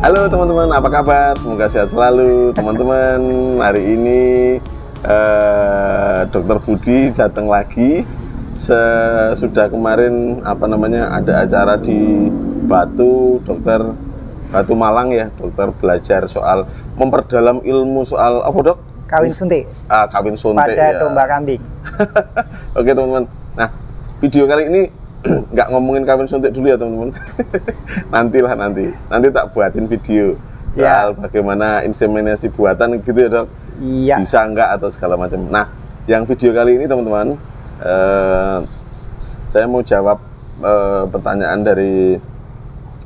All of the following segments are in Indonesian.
Halo teman-teman, apa kabar? Semoga sehat selalu teman-teman. Hari ini Dokter Budi datang lagi. Sudah kemarin ada acara di Batu Malang ya, dokter belajar soal memperdalam ilmu soal apa dok? Kawin suntik. Kawin suntik pada ya. domba kambing. Oke teman-teman. Nah, video kali ini nggak ngomongin kawin suntik dulu ya teman-teman. nanti tak buatin video ya. soal bagaimana inseminasi buatan gitu ya dok. Iya. Bisa nggak atau segala macam. Nah, yang video kali ini teman-teman, saya mau jawab pertanyaan dari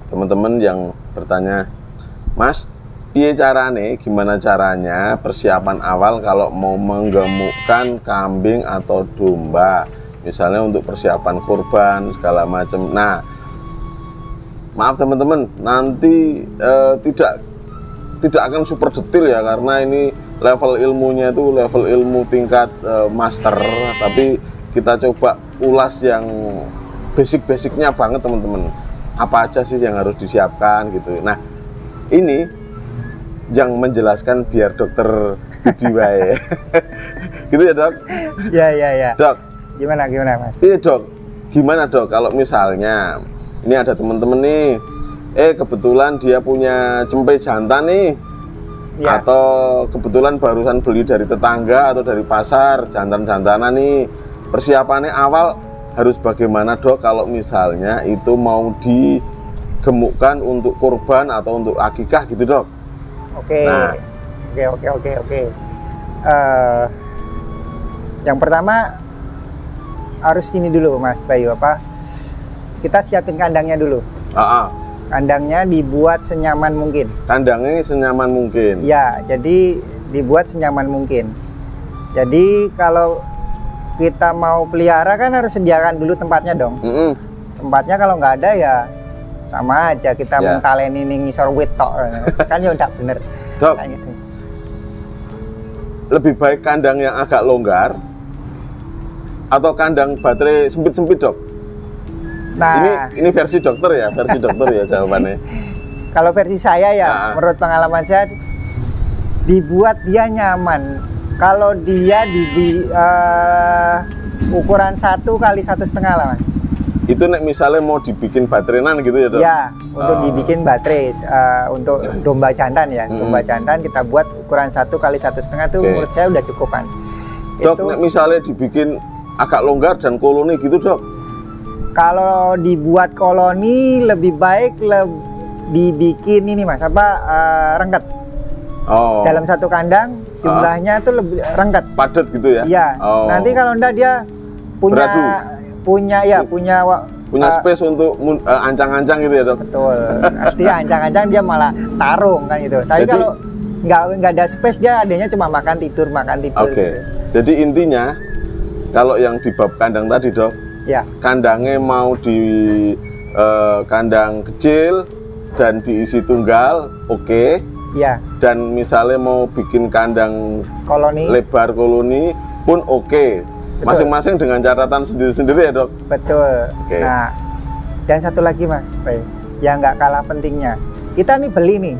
teman-teman yang bertanya, Mas, gimana caranya persiapan awal kalau mau menggemukkan kambing atau domba, misalnya untuk persiapan kurban segala macam. Nah, maaf teman-teman, nanti tidak akan super detail ya, karena ini level ilmunya itu level ilmu tingkat master, tapi kita coba ulas yang basic-basicnya banget teman-teman. Apa aja sih yang harus disiapkan gitu. Nah, ini yang menjelaskan biar dokter Budi wae. Gitu ya dok? Ya. Dok, Gimana Mas? iya dok, gimana dok kalau misalnya ini ada teman-teman nih, kebetulan dia punya cempe jantan nih, Ya. atau kebetulan barusan beli dari tetangga atau dari pasar jantan-jantanan nih, persiapannya awal harus bagaimana dok kalau misalnya itu mau digemukkan untuk kurban atau untuk akikah gitu dok? Oke. Nah. Oke. Yang pertama harus ini dulu Mas Bayu, kita siapin kandangnya dulu. Kandangnya dibuat senyaman mungkin. Kandangnya senyaman mungkin. Ya, jadi dibuat senyaman mungkin. Jadi kalau kita mau pelihara kan harus sediakan dulu tempatnya dong. Tempatnya kalau nggak ada ya sama aja kita mengtaleni ngisor wit tok. Kan ya udah bener. Dok, gitu. Lebih baik kandang yang agak longgar atau kandang baterai sempit-sempit dok? Nah, ini versi dokter ya jawabannya. Kalau versi saya ya, menurut pengalaman saya, dibuat dia nyaman. Kalau dia di ukuran 1 kali 1,5 lah Mas. Itu misalnya mau dibikin baterainan gitu ya dok? Ya, untuk dibikin baterai untuk domba jantan ya. Domba jantan kita buat ukuran 1 kali 1,5 itu menurut saya udah cukupan. Dok, misalnya dibikin agak longgar dan koloni gitu dok? Kalau dibuat koloni lebih baik dibikin ini Mas, rengket. Dalam satu kandang jumlahnya tuh lebih rengket. Padat gitu ya? Iya. Nanti kalau enggak dia punya space untuk ancang-ancang gitu ya dok? Betul. Artinya ancang-ancang dia malah tarung kan gitu. Tapi kalau nggak ada space dia adanya cuma makan tidur. Oke. Gitu. Jadi intinya kalau yang di bab kandang tadi dok, ya. Kandangnya mau di kandang kecil dan diisi tunggal, oke. Ya. Dan misalnya mau bikin kandang koloni, lebar koloni pun oke. Masing-masing dengan catatan sendiri-sendiri ya dok? Betul. Okay. Nah, dan satu lagi Mas, yang nggak kalah pentingnya, kita nih beli nih,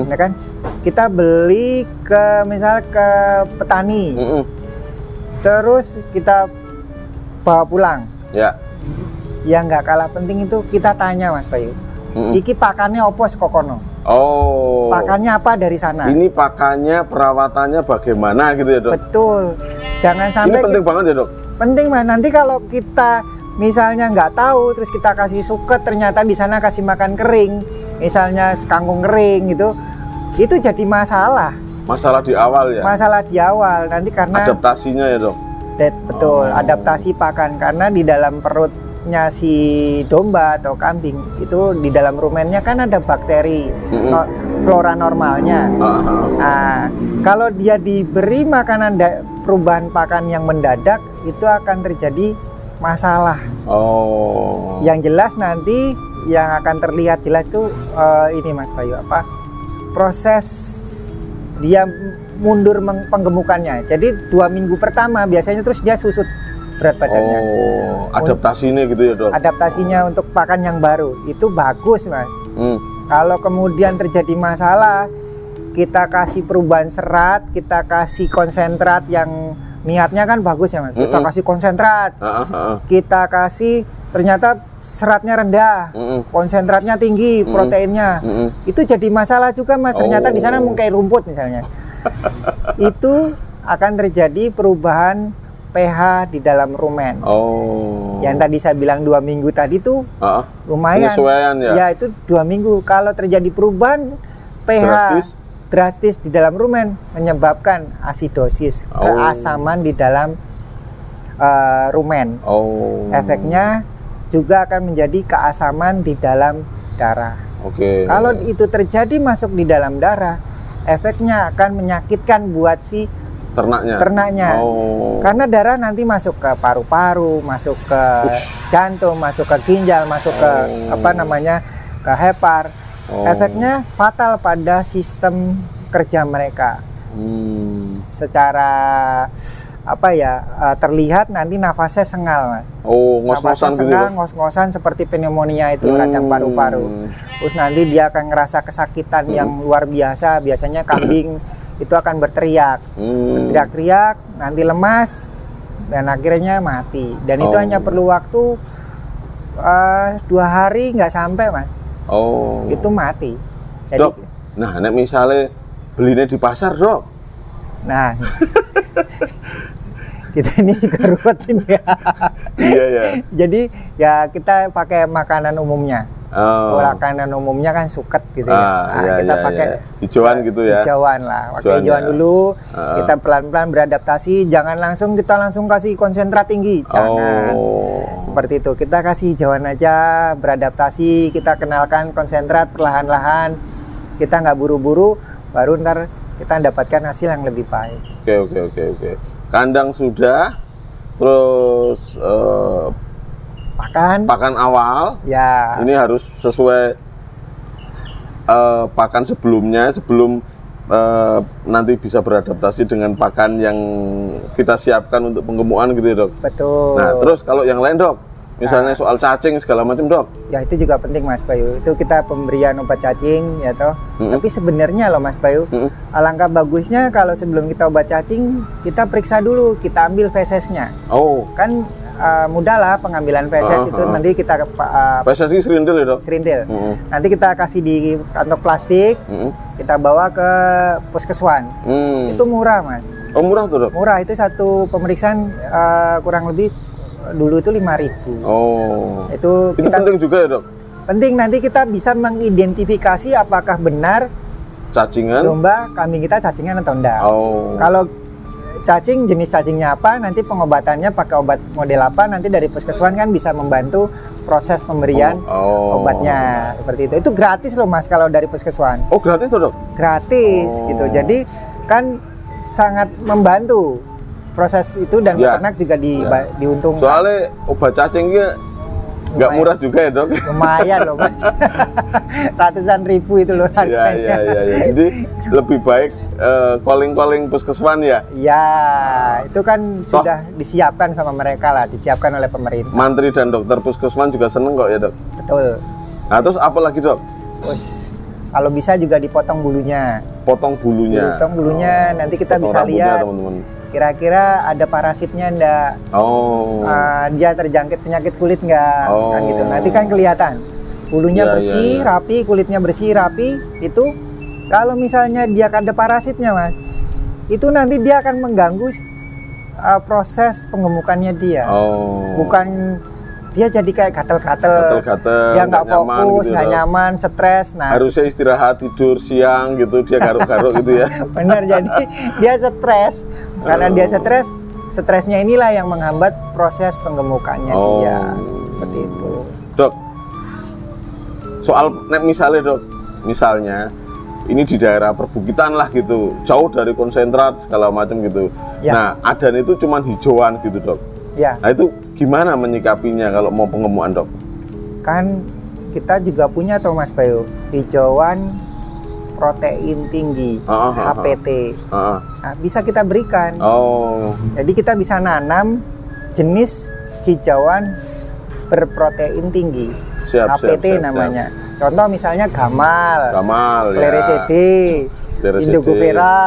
ya kan? Kita beli misalnya ke petani, terus kita bawa pulang. Ya. Yang nggak kalah penting itu kita tanya Mas Bayu, iki pakannya opos kokono. Pakannya apa dari sana? Ini pakannya, perawatannya bagaimana gitu ya dok? Betul. Jangan sampai. Ini penting banget ya dok? Penting Mas. Nanti kalau kita misalnya nggak tahu, terus kita kasih suket, ternyata di sana kasih makan kering, misalnya kangkung kering gitu, itu jadi masalah. Masalah di awal ya? Masalah di awal. Nanti karena adaptasinya ya dok? Betul. Adaptasi pakan, karena di dalam perutnya si domba atau kambing itu di dalam rumennya kan ada bakteri flora normalnya. Nah, kalau dia diberi makanan perubahan pakan yang mendadak, itu akan terjadi masalah. Yang jelas nanti yang akan terlihat jelas itu ini Mas Bayu, proses dia mundur penggemukannya. Jadi 2 minggu pertama biasanya terus dia susut berat badannya. Adaptasinya gitu ya dok? Adaptasinya untuk pakan yang baru itu bagus Mas. Kalau kemudian terjadi masalah, kita kasih perubahan serat, kita kasih konsentrat yang niatnya kan bagus ya Mas. Kita kasih konsentrat, kita kasih ternyata seratnya rendah, konsentratnya tinggi, proteinnya, itu jadi masalah juga Mas. Ternyata di sana mungkin rumput misalnya, itu akan terjadi perubahan pH di dalam rumen. Yang tadi saya bilang 2 minggu tadi tuh lumayan. Penyesuaian ya? Ya itu 2 minggu. Kalau terjadi perubahan pH drastis di dalam rumen menyebabkan asidosis, keasaman di dalam rumen. Efeknya juga akan menjadi keasaman di dalam darah. Kalau itu terjadi masuk di dalam darah, efeknya akan menyakitkan buat si ternaknya. Karena darah nanti masuk ke paru-paru, masuk ke jantung, masuk ke ginjal, masuk ke ke hepar. Efeknya fatal pada sistem kerja mereka. Secara terlihat nanti nafasnya sengal Mas. Ngos-ngosan gitu. Ngos-ngosan seperti pneumonia itu, radang paru-paru. Terus nanti dia akan ngerasa kesakitan yang luar biasa. Biasanya kambing itu akan berteriak, nanti lemas, dan akhirnya mati. Dan itu hanya perlu waktu 2 hari nggak sampai Mas. Itu mati. Jadi, Dok, nah nek misalnya belinya di pasar Dok. Nah, kita ini juga ruwet ini ya. Iya ya. Jadi ya kita pakai makanan umumnya. Makanan umumnya kan suket gitu ya. Kita pakai hijauan gitu ya. Hijauan lah, pakai hijauan dulu. Kita pelan-pelan beradaptasi. Jangan kita langsung kasih konsentrat tinggi. Jangan. Seperti itu. Kita kasih hijauan aja, beradaptasi. Kita kenalkan konsentrat perlahan-lahan. Kita nggak buru-buru, baru ntar kita dapatkan hasil yang lebih baik. Oke. Kandang sudah, terus pakan awal ya. Ini harus sesuai pakan sebelumnya, sebelum nanti bisa beradaptasi dengan pakan yang kita siapkan untuk penggemukan gitu ya Dok. Betul. Nah terus kalau yang lain Dok, misalnya soal cacing segala macam Dok, ya itu juga penting Mas Bayu. Itu kita pemberian obat cacing ya toh. Tapi sebenarnya loh Mas Bayu, alangkah bagusnya kalau sebelum kita obat cacing, kita periksa dulu, kita ambil fesesnya. Kan mudah lah pengambilan feses itu. Nanti kita feses ini serindil ya Dok? Serindil. Nanti kita kasih di kantong plastik, kita bawa ke puskeswan. Itu murah Mas. Murah tuh Dok? Murah, itu satu pemeriksaan kurang lebih dulu itu 5.000. Itu penting juga ya Dok? Penting, nanti kita bisa mengidentifikasi apakah benar cacingan domba kambing kita cacingan atau enggak. Kalau cacing, jenis cacingnya apa, nanti pengobatannya pakai obat model apa, nanti dari puskeswan kan bisa membantu proses pemberian obatnya seperti itu. Itu gratis loh Mas kalau dari puskeswan. Gratis tuh Dok? Gratis gitu. Jadi kan sangat membantu proses itu, dan peternak juga diuntungkan. Soalnya obat cacingnya nggak murah juga ya Dok? Lumayan loh Mas. Ratusan ribu itu loh harganya. Iya. Jadi lebih baik calling puskeswan ya? Ya, itu kan sudah disiapkan sama mereka lah, disiapkan oleh pemerintah. Mantri dan dokter puskeswan juga seneng kok ya Dok? Betul. Nah terus apa lagi Dok? Terus kalau bisa juga dipotong bulunya. Potong bulunya? Potong bulunya, nanti kita bisa lihat kira-kira ada parasitnya enggak, dia terjangkit penyakit kulit enggak, kan gitu. Nanti kan kelihatan bulunya bersih, rapi, kulitnya bersih, rapi. Itu kalau misalnya dia ada parasitnya Mas, itu nanti dia akan mengganggu proses penggemukannya dia. Bukan dia jadi kayak gatel-gatel, dia nggak fokus, nggak nyaman, stres. Nah, harusnya istirahat, tidur siang gitu, dia garuk-garuk gitu ya. Bener, jadi dia stres. Karena dia stresnya inilah yang menghambat proses penggemukannya dia. Seperti itu. Dok, soal misalnya Dok, misalnya ini di daerah perbukitan lah gitu, jauh dari konsentrat segala macam gitu. Nah, adan itu cuman hijauan gitu Dok. Nah itu gimana menyikapinya kalau mau pengemukan Dok? Kan kita juga punya tuh Mas Bayu, hijauan protein tinggi, HPT. Nah, bisa kita berikan. Jadi kita bisa nanam jenis hijauan berprotein tinggi. HPT namanya. Contoh misalnya gamal, Clerecidea, Indigo Vera,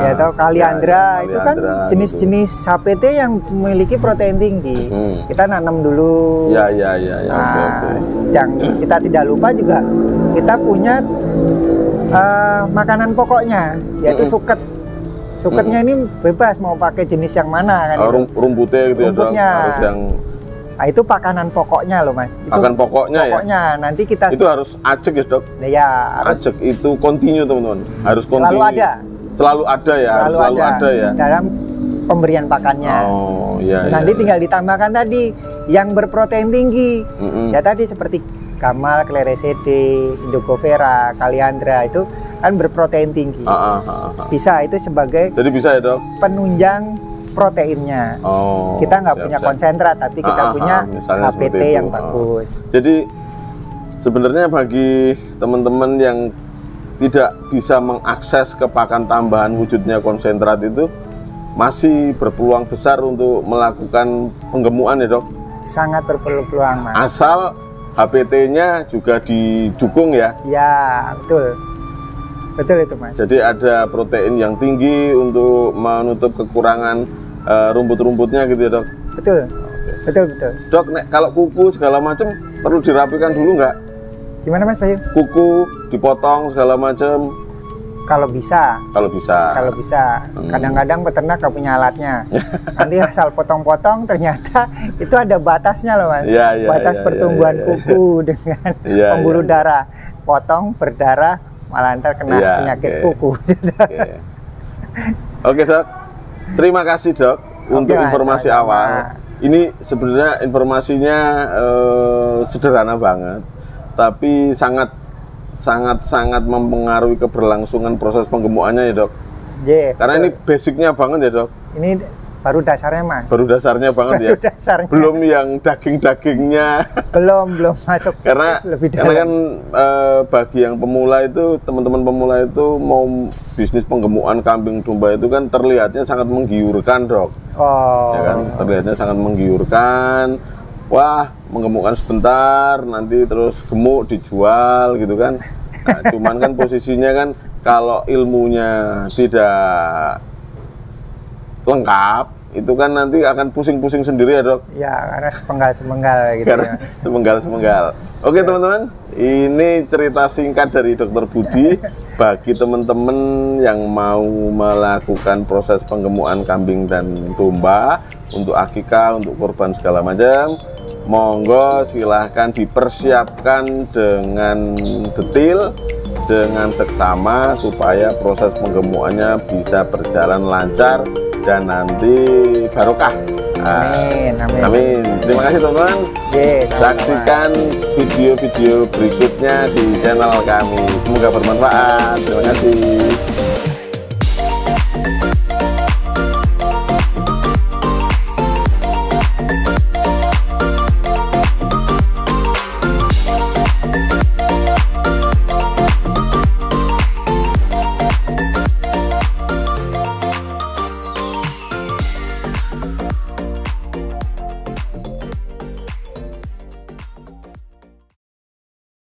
ya atau Kaliandra, itu kan jenis-jenis HPT yang memiliki protein tinggi. Kita nanam dulu. Kita tidak lupa juga kita punya makanan pokoknya, yaitu suket. Suketnya ini bebas mau pakai jenis yang mana kan? Rumputnya gitu rumputnya. Ya, harus yang itu pakanan pokoknya loh Mas. Pakan pokoknya ya? Nanti kita itu harus ajek ya dok? Ya ajek itu kontinu teman-teman, harus kontinu. Selalu ada ya? Selalu ada ya? Dalam pemberian pakannya. Nanti tinggal ditambahkan tadi yang berprotein tinggi. Ya tadi seperti gamal, Clerecidea, Indigo Vera, Kaliandra itu kan berprotein tinggi. Bisa itu sebagai jadi bisa ya dok? Penunjang proteinnya. Kita nggak punya konsentrat, tapi kita punya HPT yang bagus. Jadi sebenarnya bagi teman-teman yang tidak bisa mengakses ke pakan tambahan wujudnya konsentrat itu masih berpeluang besar untuk melakukan penggemukan ya dok? Sangat berpeluang Mas. Asal HPT-nya juga didukung ya? Ya betul. Betul itu Mas. Jadi ada protein yang tinggi untuk menutup kekurangan rumput-rumputnya gitu ya dok? Betul. Betul. Dok, kalau kuku segala macam perlu dirapikan dulu nggak? Gimana Mas Bayu? Kuku dipotong segala macam? Kalau bisa. Kadang-kadang peternak nggak punya alatnya. Nanti asal potong-potong ternyata itu ada batasnya loh Mas. Batas pertumbuhan kuku dengan pembuluh darah. Potong berdarah malah ntar kena penyakit kuku. Oke dok, terima kasih dok untuk informasi awal. Ini sebenarnya informasinya sederhana banget, tapi sangat mempengaruhi keberlangsungan proses penggemukannya ya dok. Karena ini basicnya banget ya dok. Ini baru dasarnya Mas. Baru dasarnya banget ya. Belum yang daging-dagingnya. belum masuk. Karena kan bagi yang pemula itu, teman-teman pemula itu mau bisnis penggemukan kambing domba itu kan terlihatnya sangat menggiurkan dok. Ya kan, terlihatnya sangat menggiurkan. Wah, menggemukkan sebentar, nanti terus gemuk dijual gitu kan. Nah, cuman kan posisinya kan kalau ilmunya tidak lengkap, itu kan nanti akan pusing-pusing sendiri ya dok? Ya, karena sepenggal-sepenggal gitu. Sepenggal-sepenggal. Oke teman-teman, ini cerita singkat dari Dokter Budi bagi teman-teman yang mau melakukan proses penggemukan kambing dan domba untuk akikah, untuk kurban segala macam. Monggo silahkan dipersiapkan dengan detail, dengan seksama supaya proses penggemukannya bisa berjalan lancar dan nanti barokah. Amin. Terima kasih teman-teman. Saksikan video-video berikutnya di channel kami. Semoga bermanfaat. Terima kasih.